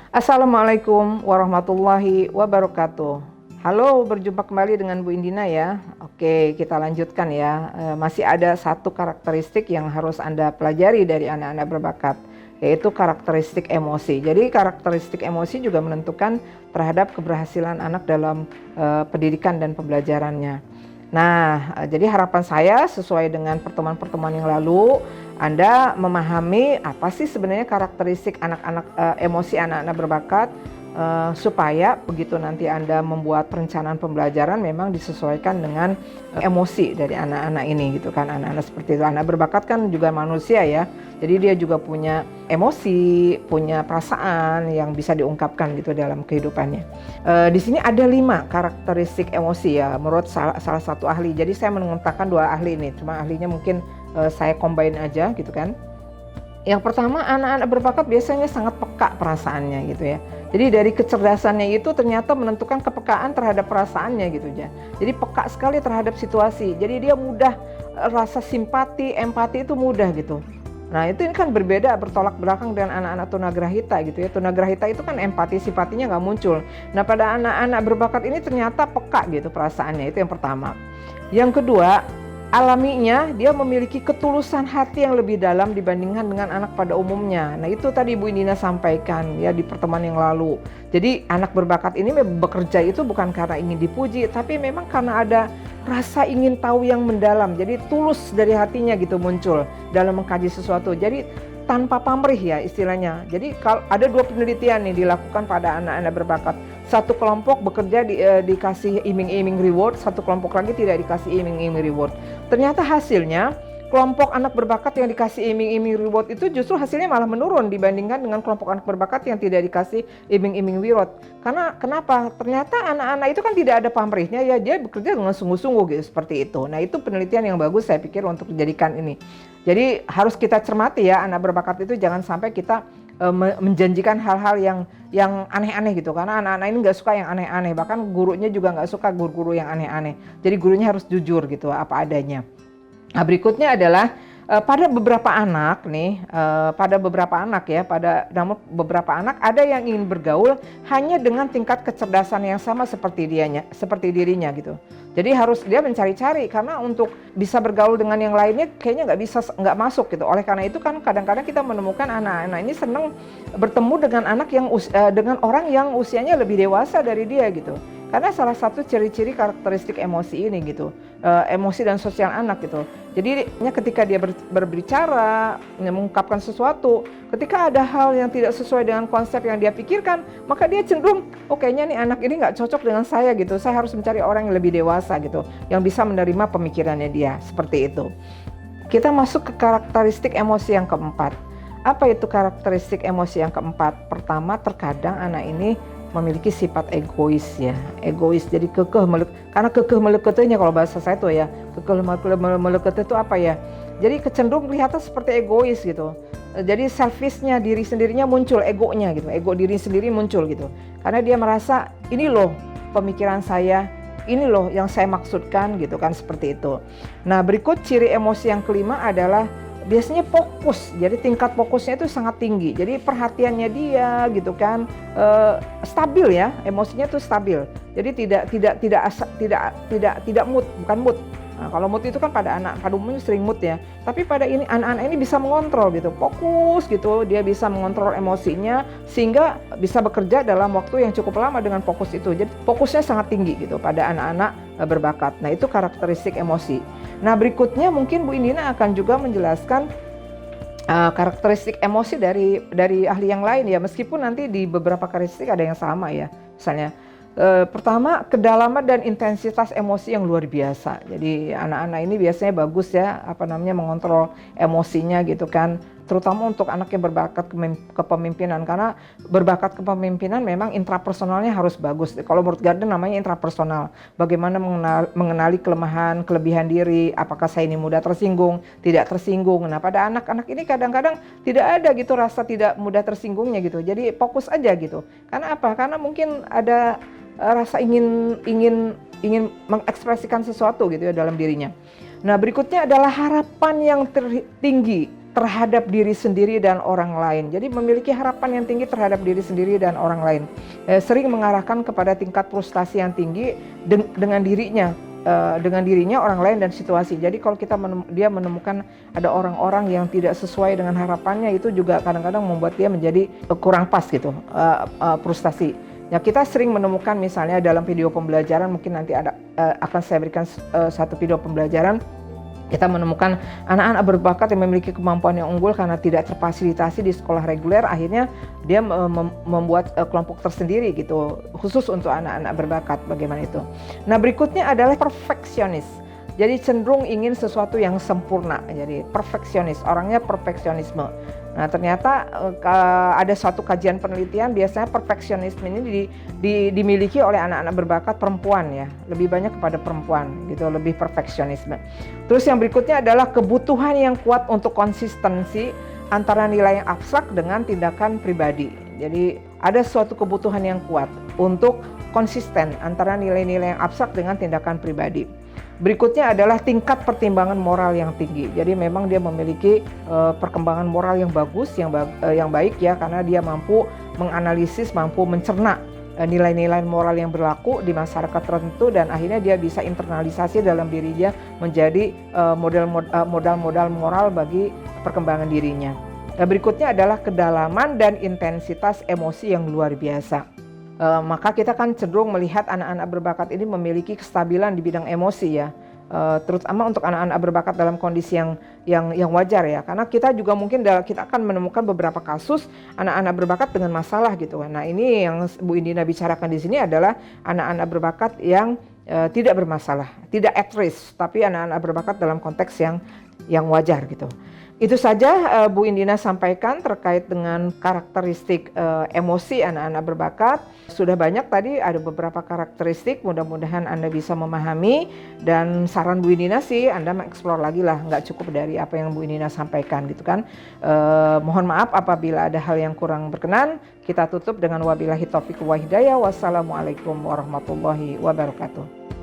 Assalamualaikum warahmatullahi wabarakatuh. Halo, berjumpa kembali dengan Bu Indina ya. Oke, kita lanjutkan ya. Masih ada satu karakteristik yang harus Anda pelajari dari anak-anak berbakat, yaitu karakteristik emosi. Jadi karakteristik emosi juga menentukan terhadap keberhasilan anak dalam pendidikan dan pembelajarannya. Nah, jadi harapan saya sesuai dengan pertemuan-pertemuan yang lalu, Anda memahami apa sih sebenarnya karakteristik emosi anak-anak berbakat, supaya begitu nanti Anda membuat perencanaan pembelajaran memang disesuaikan dengan emosi dari anak-anak ini gitu kan. Anak-anak seperti itu, anak berbakat kan juga manusia ya. Jadi dia juga punya emosi, punya perasaan yang bisa diungkapkan gitu dalam kehidupannya. Di sini ada 5 karakteristik emosi ya menurut salah satu ahli. Jadi saya mengutamakan 2 ahli ini, cuma ahlinya mungkin saya combine aja gitu kan. Yang pertama, anak-anak berbakat biasanya sangat peka perasaannya gitu ya. Jadi dari kecerdasannya itu ternyata menentukan kepekaan terhadap perasaannya gitu ya. Jadi peka sekali terhadap situasi. Jadi dia mudah rasa simpati, empati itu mudah gitu. Nah itu kan berbeda, bertolak belakang dengan anak-anak tunagrahita gitu ya. Tunagrahita itu kan empati, simpatinya nggak muncul. Nah pada anak-anak berbakat ini ternyata peka gitu perasaannya, itu yang pertama. Yang kedua, alaminya dia memiliki ketulusan hati yang lebih dalam dibandingkan dengan anak pada umumnya. Nah itu tadi Bu Indina sampaikan ya di pertemuan yang lalu. Jadi anak berbakat ini bekerja itu bukan karena ingin dipuji, tapi memang karena ada rasa ingin tahu yang mendalam. Jadi tulus dari hatinya gitu muncul dalam mengkaji sesuatu. Jadi tanpa pamrih ya istilahnya. Jadi kalau ada 2 penelitian nih dilakukan pada anak-anak berbakat. Satu kelompok bekerja dikasih iming-iming reward, satu kelompok lagi tidak dikasih iming-iming reward. Ternyata hasilnya kelompok anak berbakat yang dikasih iming-iming reward itu justru hasilnya malah menurun dibandingkan dengan kelompok anak berbakat yang tidak dikasih iming-iming reward. Karena kenapa? Ternyata anak-anak itu kan tidak ada pamrihnya ya, dia bekerja dengan sungguh-sungguh gitu seperti itu. Nah itu penelitian yang bagus saya pikir untuk dijadikan ini. Jadi harus kita cermati ya, anak berbakat itu jangan sampai kita menjanjikan hal-hal yang aneh-aneh gitu, karena anak-anak ini nggak suka yang aneh-aneh, bahkan gurunya juga nggak suka guru-guru yang aneh-aneh. Jadi gurunya harus jujur gitu apa adanya. Nah berikutnya adalah pada beberapa anak beberapa anak ada yang ingin bergaul hanya dengan tingkat kecerdasan yang sama seperti dirinya gitu. Jadi harus dia mencari-cari, karena untuk bisa bergaul dengan yang lainnya kayaknya nggak masuk gitu. Oleh karena itu kan kadang-kadang kita menemukan anak-anak ini senang bertemu dengan dengan orang yang usianya lebih dewasa dari dia gitu. Karena salah satu ciri-ciri karakteristik emosi ini gitu, emosi dan sosial anak gitu. Jadi ketika dia berbicara, mengungkapkan sesuatu, ketika ada hal yang tidak sesuai dengan konsep yang dia pikirkan, maka dia cenderung, oh kayaknya nih anak ini nggak cocok dengan saya gitu. Saya harus mencari orang yang lebih dewasa gitu, yang bisa menerima pemikirannya dia, seperti itu. Kita masuk ke karakteristik emosi yang keempat. Apa itu karakteristik emosi yang keempat? Pertama, terkadang anak ini memiliki sifat egois ya, egois. Jadi karena kekeh meleketnya, kalau bahasa saya tuh ya, kekeh meleketnya itu apa ya? Jadi kecenderung kelihatan seperti egois gitu. Jadi selfishnya diri sendirinya muncul, egonya gitu, ego diri sendiri muncul gitu. Karena dia merasa ini loh pemikiran saya, ini loh yang saya maksudkan gitu kan, seperti itu. Nah berikut ciri emosi yang kelima adalah biasanya fokus. Jadi tingkat fokusnya itu sangat tinggi. Jadi perhatiannya dia gitu kan stabil ya, emosinya itu stabil. Jadi tidak mood, bukan mood. Nah, kalau mood itu kan pada umumnya sering mood ya. Tapi pada ini anak-anak ini bisa mengontrol gitu, fokus gitu. Dia bisa mengontrol emosinya sehingga bisa bekerja dalam waktu yang cukup lama dengan fokus itu. Jadi fokusnya sangat tinggi gitu pada anak-anak berbakat. Nah itu karakteristik emosi. Nah berikutnya mungkin Bu Indina akan juga menjelaskan karakteristik emosi dari ahli yang lain ya, meskipun nanti di beberapa karakteristik ada yang sama ya. Misalnya pertama, kedalaman dan intensitas emosi yang luar biasa. Jadi anak-anak ini biasanya bagus ya, mengontrol emosinya gitu kan. Terutama untuk anak yang berbakat kepemimpinan, karena berbakat kepemimpinan memang intrapersonalnya harus bagus. Kalau menurut Gardner namanya intrapersonal. Bagaimana mengenali kelemahan, kelebihan diri, apakah saya ini mudah tersinggung, tidak tersinggung. Nah pada anak-anak ini kadang-kadang tidak ada gitu rasa tidak mudah tersinggungnya gitu. Jadi fokus aja gitu. Karena apa? Karena mungkin ada rasa ingin mengekspresikan sesuatu gitu ya dalam dirinya. Nah berikutnya adalah harapan yang tinggi terhadap diri sendiri dan orang lain. Jadi memiliki harapan yang tinggi terhadap diri sendiri dan orang lain. Sering mengarahkan kepada tingkat frustasi yang tinggi dengan dirinya, orang lain dan situasi. Jadi kalau dia menemukan ada orang-orang yang tidak sesuai dengan harapannya, itu juga kadang-kadang membuat dia menjadi kurang pas gitu, frustasi. Ya, kita sering menemukan misalnya dalam video pembelajaran, mungkin nanti akan saya berikan satu video pembelajaran. Kita menemukan anak-anak berbakat yang memiliki kemampuan yang unggul karena tidak terfasilitasi di sekolah reguler, akhirnya dia membuat kelompok tersendiri gitu, khusus untuk anak-anak berbakat. Bagaimana itu? Nah, berikutnya adalah perfeksionis. Jadi cenderung ingin sesuatu yang sempurna. Jadi perfeksionis, orangnya perfeksionisme. Nah, ternyata ada suatu kajian penelitian, biasanya perfeksionisme ini dimiliki oleh anak-anak berbakat perempuan ya, lebih banyak kepada perempuan gitu, lebih perfeksionisme. Terus yang berikutnya adalah kebutuhan yang kuat untuk konsistensi antara nilai yang abstrak dengan tindakan pribadi. Jadi ada suatu kebutuhan yang kuat untuk konsisten antara nilai-nilai yang abstrak dengan tindakan pribadi. Berikutnya adalah tingkat pertimbangan moral yang tinggi. Jadi memang dia memiliki perkembangan moral yang bagus, yang baik ya, karena dia mampu menganalisis, mampu mencerna nilai-nilai moral yang berlaku di masyarakat tertentu, dan akhirnya dia bisa internalisasi dalam dirinya menjadi modal-modal moral bagi perkembangan dirinya. Berikutnya adalah kedalaman dan intensitas emosi yang luar biasa. Maka kita kan cenderung melihat anak-anak berbakat ini memiliki kestabilan di bidang emosi ya, terutama untuk anak-anak berbakat dalam kondisi yang wajar ya, karena kita juga mungkin kita akan menemukan beberapa kasus anak-anak berbakat dengan masalah gitu. Nah, ini yang Bu Indina bicarakan di sini adalah anak-anak berbakat yang tidak bermasalah, tidak at risk, tapi anak-anak berbakat dalam konteks yang wajar gitu. Itu saja Bu Indina sampaikan terkait dengan karakteristik emosi anak-anak berbakat. Sudah banyak tadi, ada beberapa karakteristik, mudah-mudahan Anda bisa memahami. Dan saran Bu Indina sih Anda mengeksplor lagi lah, nggak cukup dari apa yang Bu Indina sampaikan gitu kan. Mohon maaf apabila ada hal yang kurang berkenan. Kita tutup dengan wabillahi taufiq wa hidayah. Wassalamualaikum warahmatullahi wabarakatuh.